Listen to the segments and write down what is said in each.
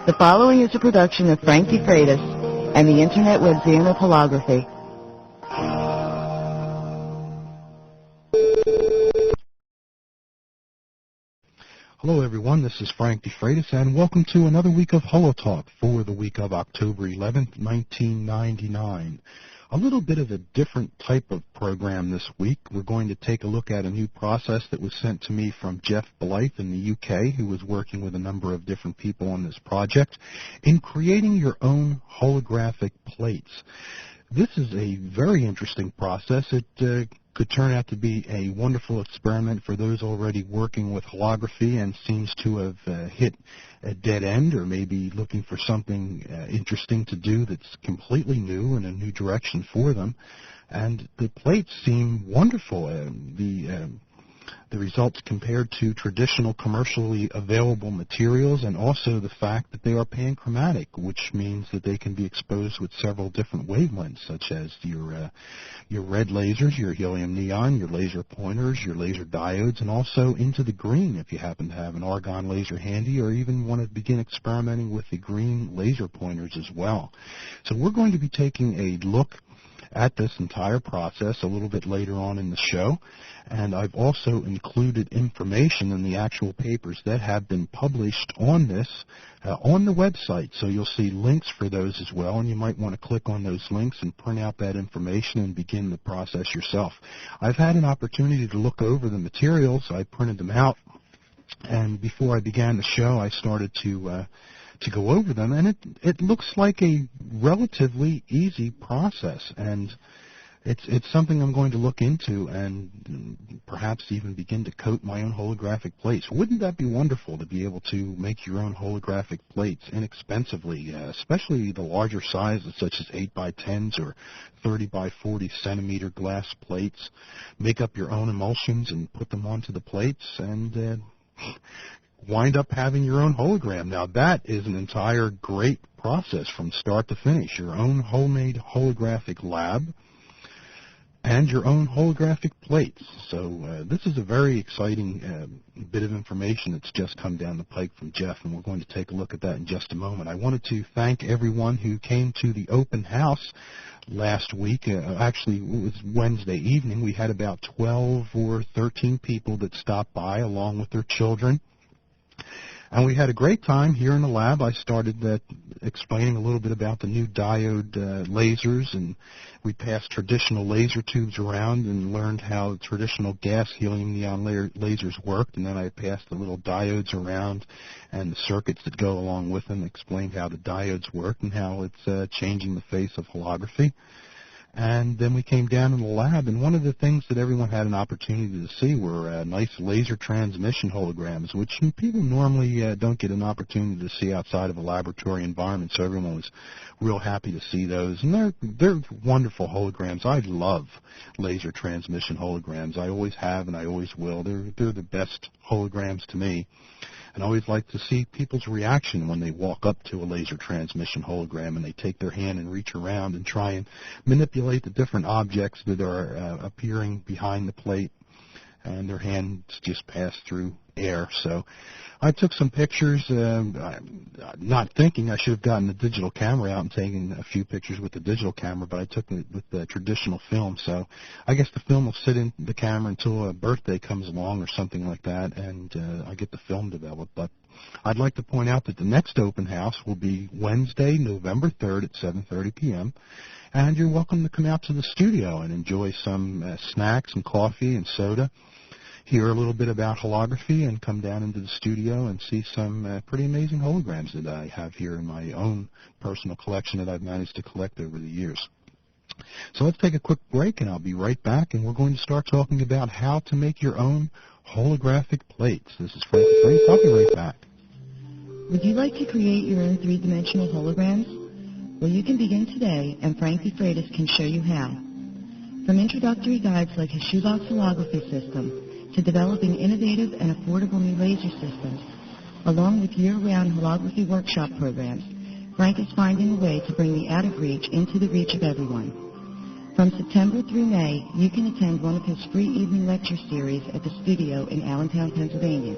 The following is a production of Frank DeFreitas and the Internet Webzine of Holography. Hello everyone, this is Frank DeFreitas and welcome to another week of HoloTalk for the week of October 11th, 1999. A little bit of a different type of program this week. We're going to take a look at a new process that was sent to me from Jeff Blythe in the UK, who was working with a number of different people on this project, in creating your own holographic plates. This is a very interesting process. It could turn out to be a wonderful experiment for those already working with holography and seems to have hit a dead end, or maybe looking for something interesting to do that's completely new and a new direction for them. And the plates seem wonderful. The results compared to traditional commercially available materials, and also the fact that they are panchromatic, which means that they can be exposed with several different wavelengths, such as your red lasers, your helium neon, your laser pointers, your laser diodes, and also into the green if you happen to have an argon laser handy, or even want to begin experimenting with the green laser pointers as well. So we're going to be taking a look at this entire process a little bit later on in the show, and I've also included information in the actual papers that have been published on this on the website, so you'll see links for those as well, and you might want to click on those links and print out that information and begin the process yourself. I've had an opportunity to look over the materials. I printed them out, and before I began the show I started to go over them, and it looks like a relatively easy process, and it's something I'm going to look into and perhaps even begin to coat my own holographic plates. Wouldn't that be wonderful to be able to make your own holographic plates inexpensively, especially the larger sizes such as 8x10s or 30x40 centimeter glass plates? Make up your own emulsions and put them onto the plates and wind up having your own hologram. Now that is an entire great process from start to finish. Your own homemade holographic lab and your own holographic plates. So this is a very exciting bit of information that's just come down the pike from Jeff, and we're going to take a look at that in just a moment. I wanted to thank everyone who came to the open house last week. Actually, it was Wednesday evening. We had about 12 or 13 people that stopped by along with their children. And we had a great time here in the lab. I started explaining a little bit about the new diode lasers, and we passed traditional laser tubes around and learned how traditional gas helium neon lasers worked, and then I passed the little diodes around and the circuits that go along with them, explained how the diodes work and how it's changing the face of holography. And then we came down in the lab, and one of the things that everyone had an opportunity to see were nice laser transmission holograms, which people normally don't get an opportunity to see outside of a laboratory environment, so everyone was real happy to see those. And they're wonderful holograms. I love laser transmission holograms. I always have and I always will. They're the best holograms to me. And I always like to see people's reaction when they walk up to a laser transmission hologram and they take their hand and reach around and try and manipulate the different objects that are appearing behind the plate, and their hands just pass through air. So I took some pictures, not thinking I should have gotten the digital camera out and taken a few pictures with the digital camera, but I took it with the traditional film. So I guess the film will sit in the camera until a birthday comes along or something like that, and I get the film developed. But I'd like to point out that the next open house will be Wednesday, November 3rd at 7:30 p.m., and you're welcome to come out to the studio and enjoy some snacks and coffee and soda, hear a little bit about holography, and come down into the studio and see some pretty amazing holograms that I have here in my own personal collection that I've managed to collect over the years. So let's take a quick break, and I'll be right back, and we're going to start talking about how to make your own holographic plates. This is Frank DeFreitas. I'll be right back. Would you like to create your own three-dimensional holograms? Well, you can begin today, and Frank DeFreitas can show you how. From introductory guides like his shoebox holography system to developing innovative and affordable new laser systems, along with year-round holography workshop programs, Frank is finding a way to bring the out of reach into the reach of everyone. From September through May, you can attend one of his free evening lecture series at the studio in Allentown, Pennsylvania,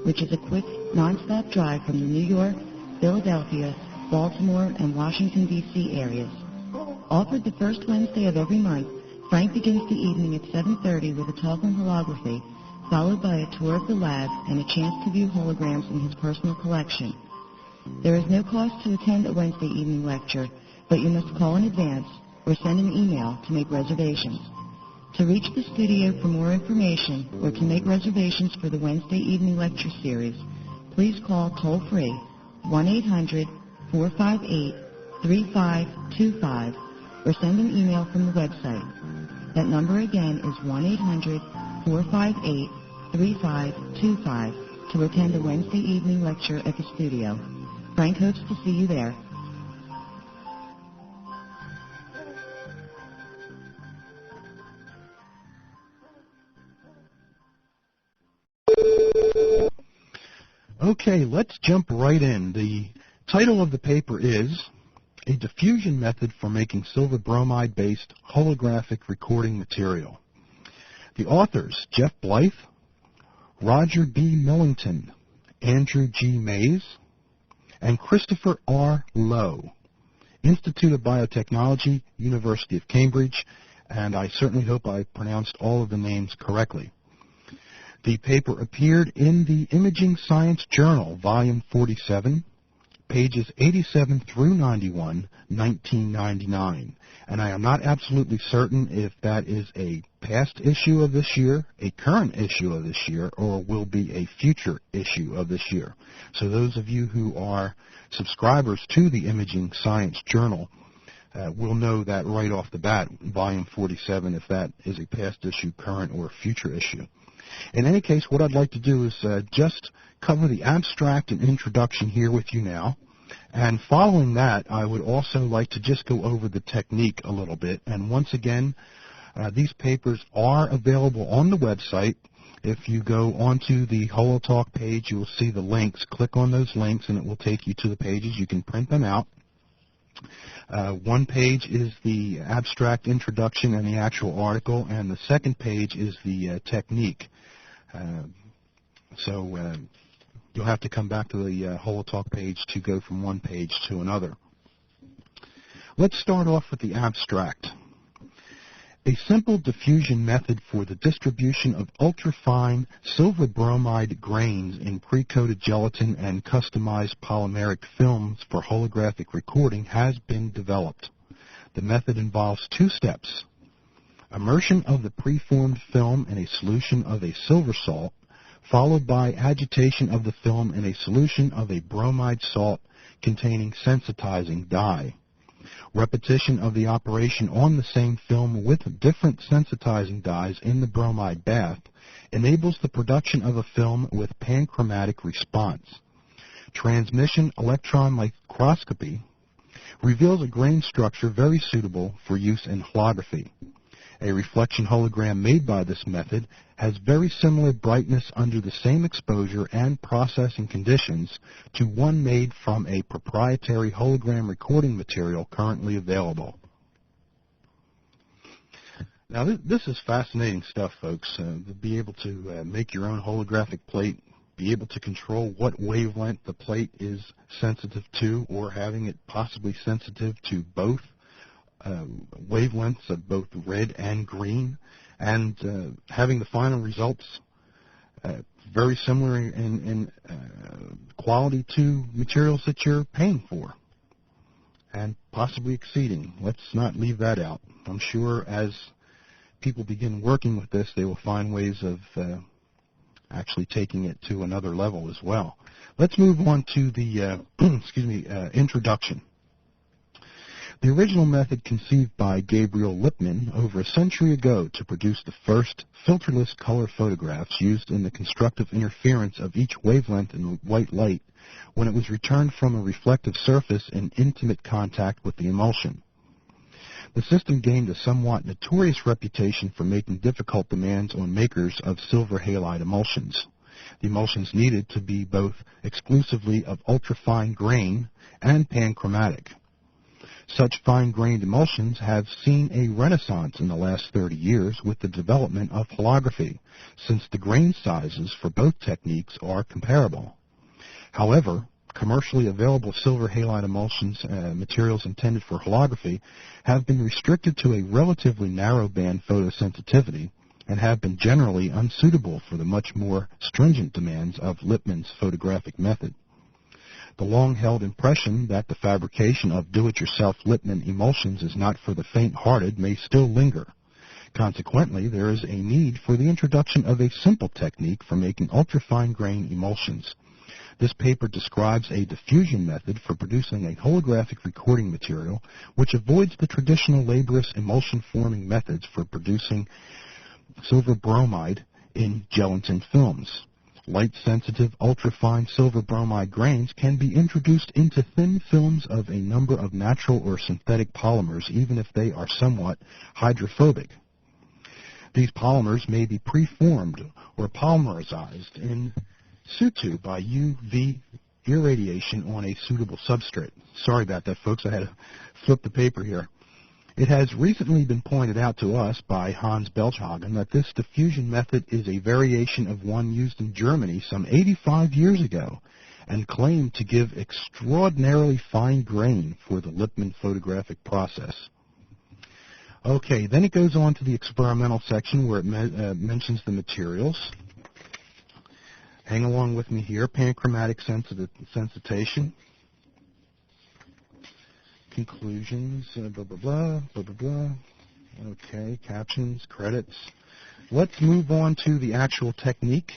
which is a quick, non-stop drive from the New York, Philadelphia, Baltimore, and Washington, D.C. areas. Offered the first Wednesday of every month, Frank begins the evening at 7:30 with a talk on holography, followed by a tour of the lab and a chance to view holograms in his personal collection. There is no cost to attend a Wednesday evening lecture, but you must call in advance or send an email to make reservations. To reach the studio for more information or to make reservations for the Wednesday evening lecture series, please call toll-free 1-800-458-3525 or send an email from the website. That number again is 1-800-458-3525 to attend a Wednesday evening lecture at the studio. Frank hopes to see you there. Okay, let's jump right in. The title of the paper is A Diffusion Method for Making Silver Bromide-Based Holographic Recording Material. The authors, Jeff Blythe, Roger B. Millington, Andrew G. Mays, and Christopher R. Lowe, Institute of Biotechnology, University of Cambridge, and I certainly hope I pronounced all of the names correctly. The paper appeared in the Imaging Science Journal, Volume 47, pages 87 through 91, 1999. And I am not absolutely certain if that is a past issue of this year, a current issue of this year, or will be a future issue of this year. So those of you who are subscribers to the Imaging Science Journal will know that right off the bat, Volume 47, if that is a past issue, current, or future issue. In any case, what I'd like to do is just cover the abstract and introduction here with you now. And following that, I would also like to just go over the technique a little bit. And once again, these papers are available on the website. If you go onto the HoloTalk page, you will see the links. Click on those links, and it will take you to the pages. You can print them out. One page is the abstract introduction and the actual article, and the second page is the technique. So you'll have to come back to the HoloTalk page to go from one page to another. Let's start off with the abstract. A simple diffusion method for the distribution of ultrafine silver bromide grains in pre-coated gelatin and customized polymeric films for holographic recording has been developed. The method involves two steps: immersion of the preformed film in a solution of a silver salt, followed by agitation of the film in a solution of a bromide salt containing sensitizing dye. Repetition of the operation on the same film with different sensitizing dyes in the bromide bath enables the production of a film with panchromatic response. Transmission electron microscopy reveals a grain structure very suitable for use in holography. A reflection hologram made by this method has very similar brightness under the same exposure and processing conditions to one made from a proprietary hologram recording material currently available. Now, this is fascinating stuff, folks. To be able to make your own holographic plate, be able to control what wavelength the plate is sensitive to, or having it possibly sensitive to both wavelengths of both red and green, and having the final results very similar in quality to materials that you're paying for, and possibly exceeding. Let's not leave that out. I'm sure as people begin working with this, they will find ways of actually taking it to another level as well. Let's move on to the introduction. The original method conceived by Gabriel Lippmann over a century ago to produce the first filterless color photographs used in the constructive interference of each wavelength in white light when it was returned from a reflective surface in intimate contact with the emulsion. The system gained a somewhat notorious reputation for making difficult demands on makers of silver halide emulsions. The emulsions needed to be both exclusively of ultrafine grain and panchromatic. Such fine-grained emulsions have seen a renaissance in the last 30 years with the development of holography, since the grain sizes for both techniques are comparable. However, commercially available silver halide emulsions materials intended for holography have been restricted to a relatively narrow band photosensitivity and have been generally unsuitable for the much more stringent demands of Lippmann's photographic method. The long-held impression that the fabrication of do-it-yourself Lippmann emulsions is not for the faint-hearted may still linger. Consequently, there is a need for the introduction of a simple technique for making ultra-fine grain emulsions. This paper describes a diffusion method for producing a holographic recording material which avoids the traditional laborious emulsion-forming methods for producing silver bromide in gelatin films. Light-sensitive, ultra-fine silver bromide grains can be introduced into thin films of a number of natural or synthetic polymers, even if they are somewhat hydrophobic. These polymers may be preformed or polymerized in situ by UV irradiation on a suitable substrate. Sorry about that, folks. I had to flip the paper here. It has recently been pointed out to us by Hans Belchhagen that this diffusion method is a variation of one used in Germany some 85 years ago and claimed to give extraordinarily fine grain for the Lippmann photographic process. Okay, then it goes on to the experimental section where it mentions the materials. Hang along with me here. Panchromatic sensitization. Conclusions, blah, blah, blah, blah, blah, blah. Okay, captions, credits. Let's move on to the actual technique.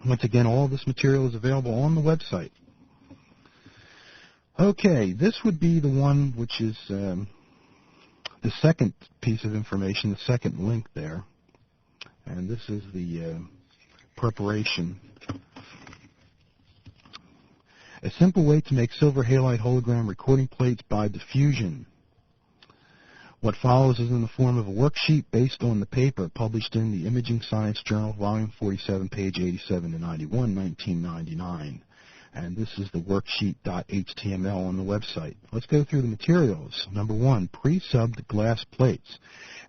Once again, all of this material is available on the website. Okay, this would be the one which is the second piece of information, the second link there. And this is the preparation. A simple way to make silver halide hologram recording plates by diffusion. What follows is in the form of a worksheet based on the paper published in the Imaging Science Journal, Volume 47, page 87 to 91, 1999. And this is the worksheet.html on the website. Let's go through the materials. Number one, pre-subbed glass plates.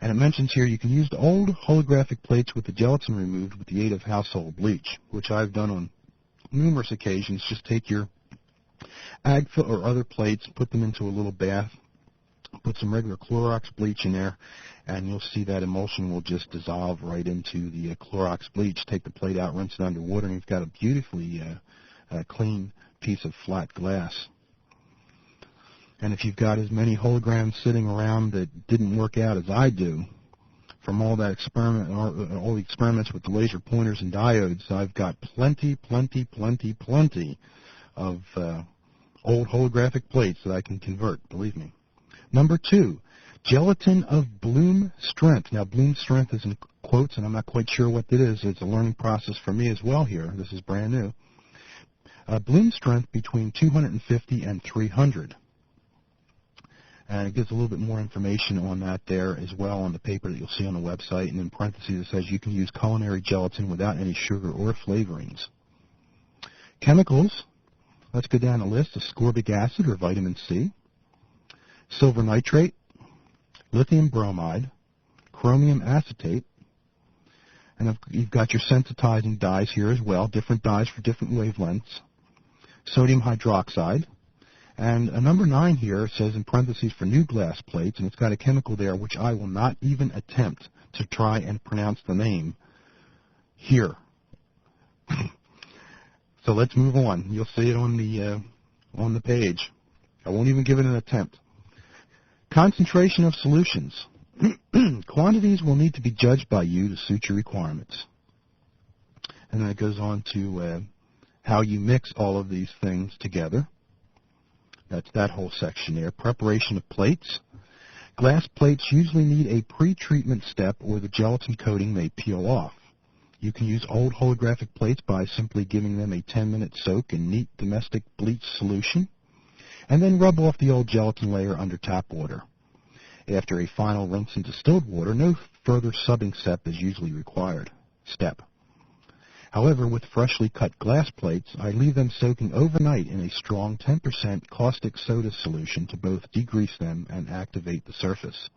And it mentions here you can use the old holographic plates with the gelatin removed with the aid of household bleach, which I've done on numerous occasions. Just take your Agfa or other plates, put them into a little bath, put some regular Clorox bleach in there, and you'll see that emulsion will just dissolve right into the Clorox bleach. Take the plate out, rinse it under water, and you've got a beautifully clean piece of flat glass. And if you've got as many holograms sitting around that didn't work out as I do, from all that experiment, all the experiments with the laser pointers and diodes, I've got plenty of old holographic plates that I can convert, believe me. Number two, gelatin of bloom strength. Now, bloom strength is in quotes, and I'm not quite sure what it is. It's a learning process for me as well here. This is brand new. Bloom strength between 250 and 300. And it gives a little bit more information on that there as well on the paper that you'll see on the website. And in parentheses it says you can use culinary gelatin without any sugar or flavorings. Chemicals. Let's go down the list. Ascorbic acid or vitamin C. Silver nitrate. Lithium bromide. Chromium acetate. And you've got your sensitizing dyes here as well. Different dyes for different wavelengths. Sodium hydroxide. And a number 9 here says in parentheses for new glass plates, and it's got a chemical there which I will not even attempt to try and pronounce the name here. So let's move on. You'll see it on the page. I won't even give it an attempt. Concentration of solutions. Quantities will need to be judged by you to suit your requirements. And then it goes on to how you mix all of these things together. That's that whole section there. Preparation of plates. Glass plates usually need a pre-treatment step or the gelatin coating may peel off. You can use old holographic plates by simply giving them a 10-minute soak in neat domestic bleach solution and then rub off the old gelatin layer under tap water. After a final rinse in distilled water, no further subbing step is usually required. However, with freshly cut glass plates, I leave them soaking overnight in a strong 10% caustic soda solution to both degrease them and activate the surface.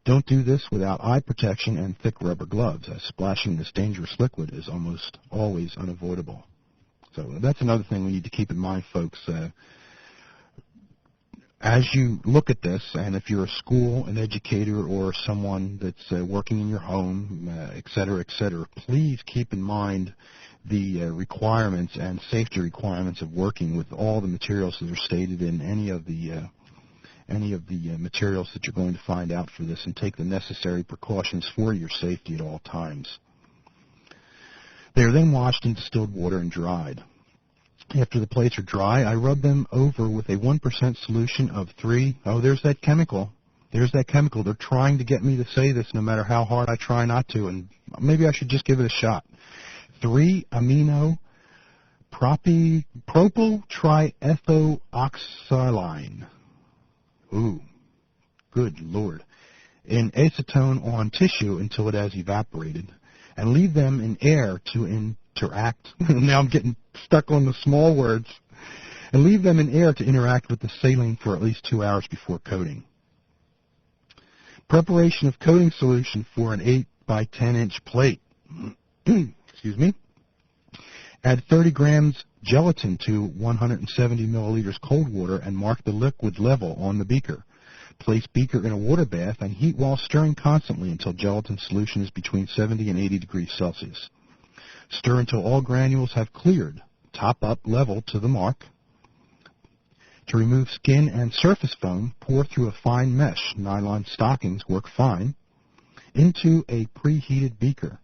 Don't do this without eye protection and thick rubber gloves, as splashing this dangerous liquid is almost always unavoidable. So that's another thing we need to keep in mind, folks. As you look at this, and if you're a school, an educator, or someone that's working in your home, et cetera, please keep in mind the requirements and safety requirements of working with all the materials that are stated in any of the materials that you're going to find out for this, and take the necessary precautions for your safety at all times. They are then washed in distilled water and dried. After the plates are dry, I rub them over with a 1% solution of 3. Oh, there's that chemical. There's that chemical. They're trying to get me to say this no matter how hard I try not to, and maybe I should just give it a shot. 3-amino propyl triethioxyline. Ooh, good Lord. In acetone on tissue until it has evaporated, and leave them in air to interact. Now I'm getting stuck on the small words. And leave them in air to interact with the saline for at least 2 hours before coating. Preparation of coating solution for an 8 by 10 inch plate. Excuse me. Add 30 grams gelatin to 170 milliliters cold water and mark the liquid level on the beaker. Place beaker in a water bath and heat while stirring constantly until gelatin solution is between 70 and 80 degrees Celsius. Stir until all granules have cleared, top up level to the mark. To remove skin and surface foam, pour through a fine mesh, nylon stockings work fine, into a preheated beaker.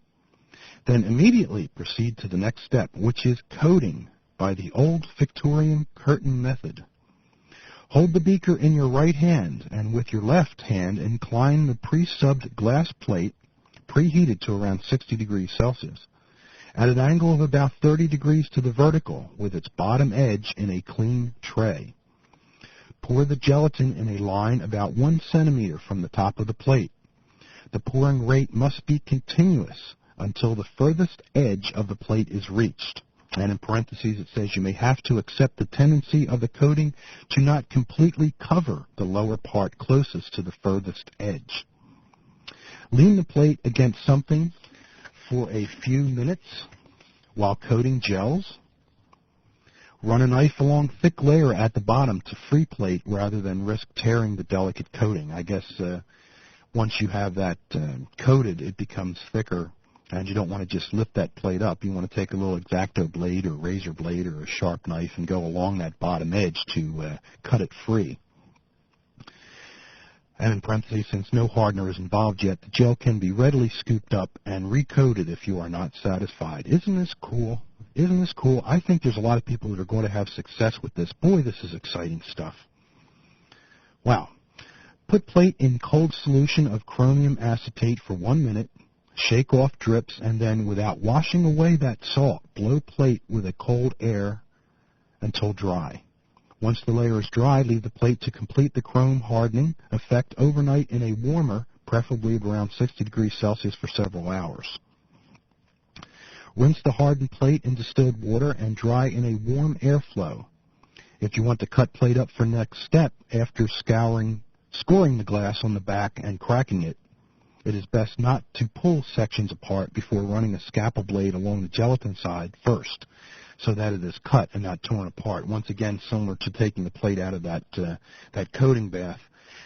Then immediately proceed to the next step, which is coating by the old Victorian curtain method. Hold the beaker in your right hand and with your left hand incline the pre-subbed glass plate, preheated to around 60 degrees Celsius, at an angle of about 30 degrees to the vertical with its bottom edge in a clean tray. Pour the gelatin in a line about 1 centimeter from the top of the plate. The pouring rate must be continuous until the furthest edge of the plate is reached. And in parentheses it says you may have to accept the tendency of the coating to not completely cover the lower part closest to the furthest edge. Lean the plate against something for a few minutes while coating gels. Run a knife along thick layer at the bottom to free plate rather than risk tearing the delicate coating. I guess once you have that coated, it becomes thicker. And you don't want to just lift that plate up. You want to take a little X-Acto blade or razor blade or a sharp knife and go along that bottom edge to cut it free. And in parentheses, since no hardener is involved yet, the gel can be readily scooped up and recoated if you are not satisfied. Isn't this cool? Isn't this cool? I think there's a lot of people that are going to have success with this. Boy, this is exciting stuff. Wow. Put plate in cold solution of chromium acetate for 1 minute. Shake off drips, and then, without washing away that salt, blow plate with a cold air until dry. Once the layer is dry, leave the plate to complete the chrome hardening effect overnight in a warmer, preferably at around 60 degrees Celsius for several hours. Rinse the hardened plate in distilled water and dry in a warm airflow. If you want to cut plate up for next step, after scoring the glass on the back and cracking it, it is best not to pull sections apart before running a scalpel blade along the gelatin side first, so that it is cut and not torn apart. Once again, similar to taking the plate out of that coating bath.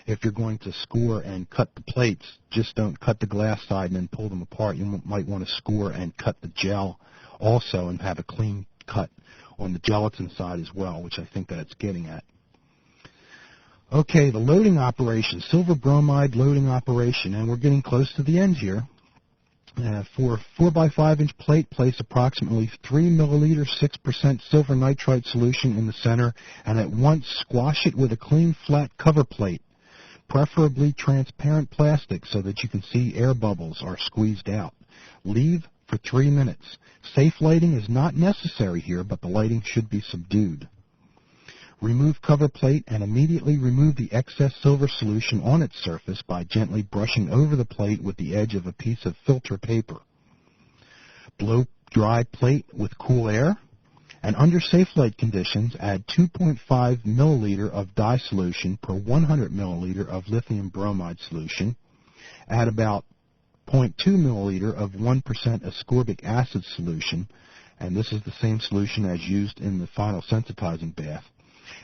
If you're going to score and cut the plates, just don't cut the glass side and then pull them apart. You might want to score and cut the gel also and have a clean cut on the gelatin side as well, which I think that it's getting at. Okay, the loading operation, silver bromide loading operation, and we're getting close to the end here. For a 4 by 5 inch plate, place approximately 3 milliliter 6% silver nitrite solution in the center and at once squash it with a clean flat cover plate, preferably transparent plastic so that you can see air bubbles are squeezed out. Leave for 3 minutes. Safe lighting is not necessary here, but the lighting should be subdued. Remove cover plate and immediately remove the excess silver solution on its surface by gently brushing over the plate with the edge of a piece of filter paper. Blow dry plate with cool air, and under safe light conditions, add 2.5 milliliter of dye solution per 100 milliliter of lithium bromide solution. Add about 0.2 milliliter of 1% ascorbic acid solution, and this is the same solution as used in the final sensitizing bath.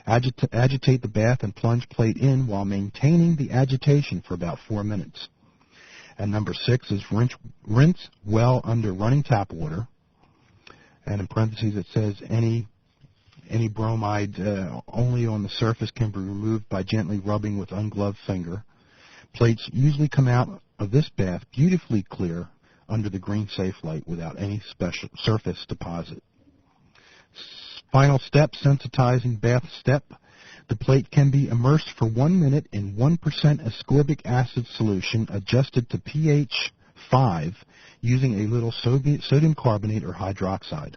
Agitate the bath and plunge plate in while maintaining the agitation for about 4 minutes. And number 6 is rinse well under running tap water. And in parentheses it says any bromide only on the surface can be removed by gently rubbing with ungloved finger. Plates usually come out of this bath beautifully clear under the green safe light without any special surface deposit. Final step, sensitizing bath step. The plate can be immersed for 1 minute in 1% ascorbic acid solution adjusted to pH 5 using a little sodium carbonate or hydroxide.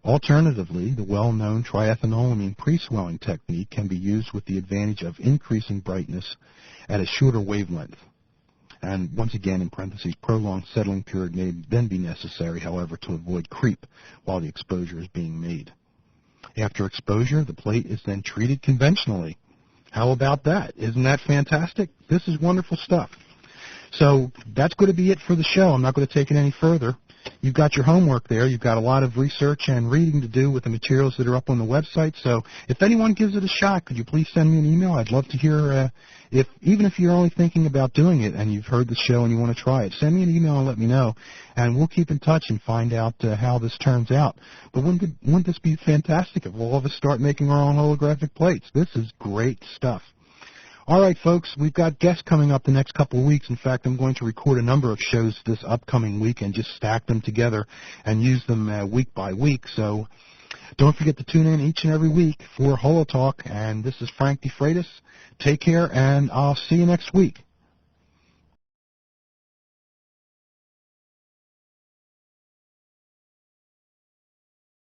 Alternatively, the well-known triethanolamine pre-swelling technique can be used with the advantage of increasing brightness at a shorter wavelength. And once again, in parentheses, prolonged settling period may then be necessary, however, to avoid creep while the exposure is being made. After exposure, the plate is then treated conventionally. How about that? Isn't that fantastic? This is wonderful stuff. So that's going to be it for the show. I'm not going to take it any further. You've got your homework there. You've got a lot of research and reading to do with the materials that are up on the website. So if anyone gives it a shot, could you please send me an email? I'd love to hear, even if you're only thinking about doing it and you've heard the show and you want to try it, send me an email and let me know, and we'll keep in touch and find out how this turns out. But wouldn't this be fantastic if all of us start making our own holographic plates? This is great stuff. All right, folks, we've got guests coming up the next couple of weeks. In fact, I'm going to record a number of shows this upcoming week and just stack them together and use them week by week. So don't forget to tune in each and every week for HoloTalk. And this is Frank DeFreitas. Take care, and I'll see you next week.